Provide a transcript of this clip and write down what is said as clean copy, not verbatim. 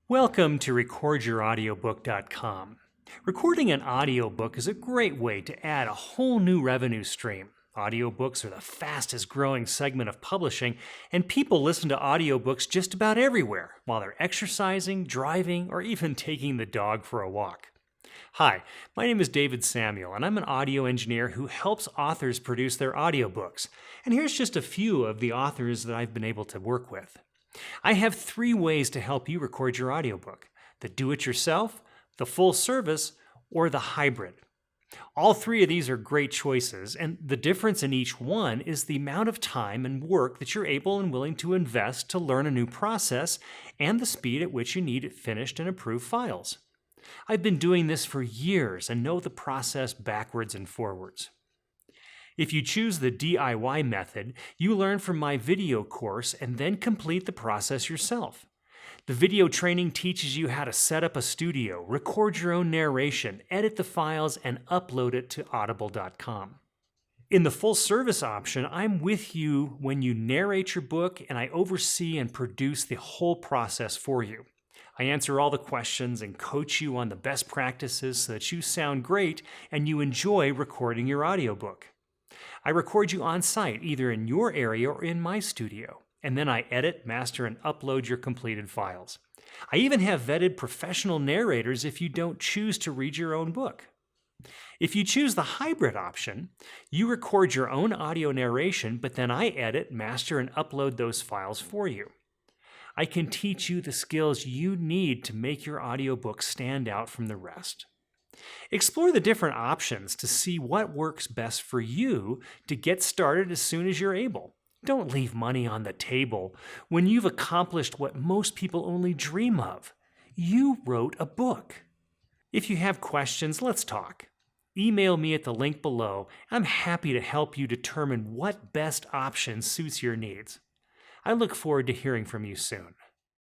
Welcome to RecordYourAudiobook.com. Recording an audiobook is a great way to add a whole new revenue stream. Audiobooks are the fastest growing segment of publishing, and people listen to audiobooks just about everywhere while they're exercising, driving, or even taking the dog for a walk. Hi, my name is David Samuel, and I'm an audio engineer who helps authors produce their audiobooks. And here's just a few of the authors that I've been able to work with. I have 3 ways to help you record your audiobook: the do-it-yourself, the full service, or the hybrid. All 3 of these are great choices, and the difference in each one is the amount of time and work that you're able and willing to invest to learn a new process and the speed at which you need it finished and approved files. I've been doing this for years and know the process backwards and forwards. If you choose the DIY method, you learn from my video course and then complete the process yourself. The video training teaches you how to set up a studio, record your own narration, edit the files, and upload it to audible.com. In the full service option, I'm with you when you narrate your book, and I oversee and produce the whole process for you. I answer all the questions and coach you on the best practices so that you sound great and you enjoy recording your audiobook. I record you on site, either in your area or in my studio, and then I edit, master, and upload your completed files. I even have vetted professional narrators if you don't choose to read your own book. If you choose the hybrid option, you record your own audio narration, but then I edit, master, and upload those files for you. I can teach you the skills you need to make your audiobook stand out from the rest. Explore the different options to see what works best for you to get started as soon as you're able. Don't leave money on the table when you've accomplished what most people only dream of. You wrote a book. If you have questions, let's talk. Email me at the link below. I'm happy to help you determine what best option suits your needs. I look forward to hearing from you soon.